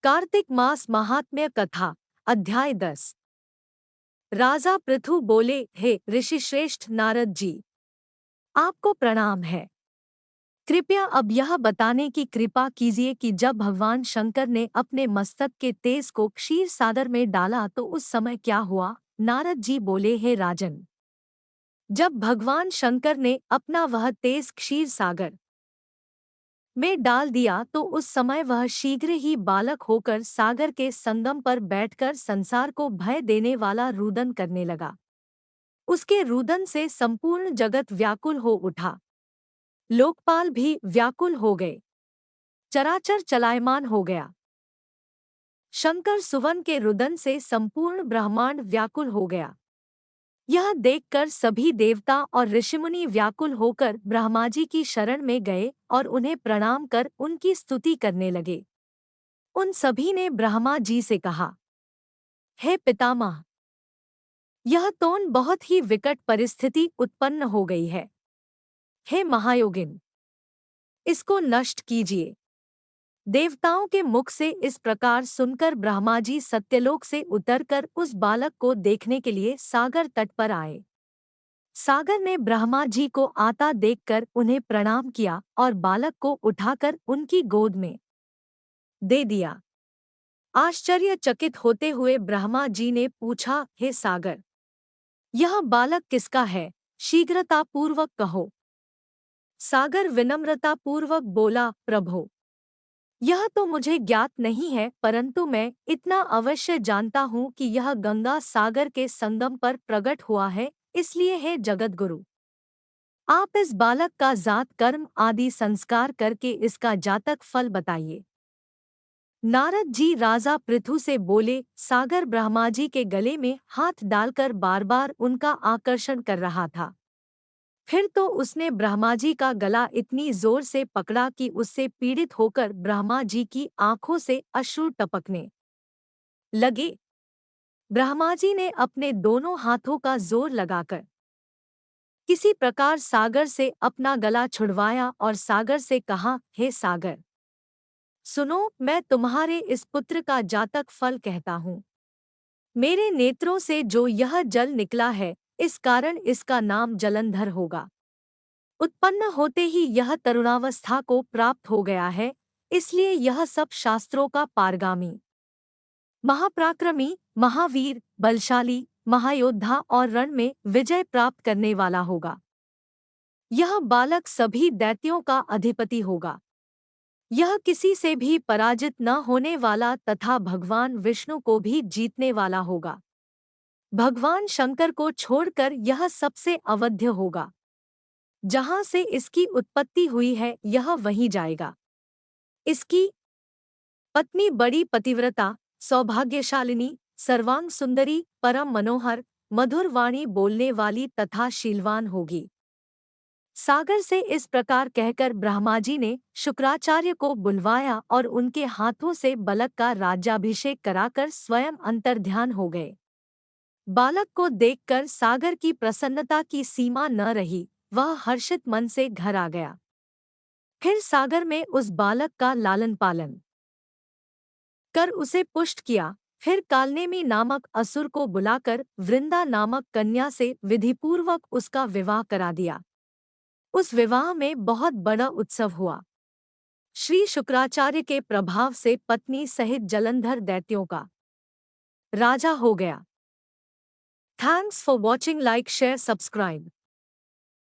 कार्तिक मास महात्म्य कथा अध्याय 10। राजा पृथु बोले, हे ऋषिश्रेष्ठ नारद जी, आपको प्रणाम है। कृपया अब यह बताने की कृपा कीजिए कि जब भगवान शंकर ने अपने मस्तक के तेज को क्षीर सागर में डाला तो उस समय क्या हुआ। नारद जी बोले, हे राजन, जब भगवान शंकर ने अपना वह तेज क्षीर सागर में डाल दिया तो उस समय वह शीघ्र ही बालक होकर सागर के संगम पर बैठकर संसार को भय देने वाला रुदन करने लगा। उसके रुदन से संपूर्ण जगत व्याकुल हो उठा, लोकपाल भी व्याकुल हो गए, चराचर चलायमान हो गया। शंकर सुवन के रुदन से संपूर्ण ब्रह्मांड व्याकुल हो गया। यह देखकर सभी देवता और ऋषिमुनि व्याकुल होकर ब्रह्मा जी की शरण में गए और उन्हें प्रणाम कर उनकी स्तुति करने लगे। उन सभी ने ब्रह्मा जी से कहा, हे पितामह, यह तोन बहुत ही विकट परिस्थिति उत्पन्न हो गई है। हे महायोगिन, इसको नष्ट कीजिए। देवताओं के मुख से इस प्रकार सुनकर ब्रह्मा जी सत्यलोक से उतरकर उस बालक को देखने के लिए सागर तट पर आए। सागर ने ब्रह्मा जी को आता देखकर उन्हें प्रणाम किया और बालक को उठाकर उनकी गोद में दे दिया। आश्चर्यचकित होते हुए ब्रह्मा जी ने पूछा, हे सागर, यह बालक किसका है? शीघ्रतापूर्वक कहो। सागर विनम्रतापूर्वक बोला, प्रभो, यह तो मुझे ज्ञात नहीं है, परंतु मैं इतना अवश्य जानता हूँ कि यह गंगा सागर के संगम पर प्रकट हुआ है, इसलिए है जगतगुरु, आप इस बालक का जात कर्म आदि संस्कार करके इसका जातक फल बताइए। नारद जी राजा पृथु से बोले, सागर ब्रह्मा जी के गले में हाथ डालकर बार बार उनका आकर्षण कर रहा था। फिर तो उसने ब्रह्मा जी का गला इतनी जोर से पकड़ा कि उससे पीड़ित होकर ब्रह्मा जी की आंखों से अश्रु टपकने लगे। ब्रह्मा जी ने अपने दोनों हाथों का जोर लगाकर किसी प्रकार सागर से अपना गला छुड़वाया और सागर से कहा, हे सागर, सुनो, मैं तुम्हारे इस पुत्र का जातक फल कहता हूँ। मेरे नेत्रों से जो यह जल निकला है, इस कारण इसका नाम जलंधर होगा। उत्पन्न होते ही यह तरुणावस्था को प्राप्त हो गया है, इसलिए यह सब शास्त्रों का पारगामी, महापराक्रमी, महावीर, बलशाली, महायोद्धा और रण में विजय प्राप्त करने वाला होगा। यह बालक सभी दैत्यों का अधिपति होगा। यह किसी से भी पराजित न होने वाला तथा भगवान विष्णु को भी जीतने वाला होगा। भगवान शंकर को छोड़कर यह सबसे अवध्य होगा। जहाँ से इसकी उत्पत्ति हुई है यह वहीं जाएगा। इसकी पत्नी बड़ी पतिव्रता, सौभाग्यशालिनी, सर्वांग सुंदरी, परम मनोहर, मधुर वाणी बोलने वाली तथा शीलवान होगी। सागर से इस प्रकार कहकर ब्रह्मा जी ने शुक्राचार्य को बुलवाया और उनके हाथों से बालक का राज्याभिषेक कराकर स्वयं अंतर्ध्यान हो गए। बालक को देखकर सागर की प्रसन्नता की सीमा न रही, वह हर्षित मन से घर आ गया। फिर सागर में उस बालक का लालन पालन कर उसे पुष्ट किया। फिर कालनेमी नामक असुर को बुलाकर वृंदा नामक कन्या से विधिपूर्वक उसका विवाह करा दिया। उस विवाह में बहुत बड़ा उत्सव हुआ। श्री शुक्राचार्य के प्रभाव से पत्नी सहित जलंधर दैत्यों का राजा हो गया। Thanks for watching. Like share subscribe.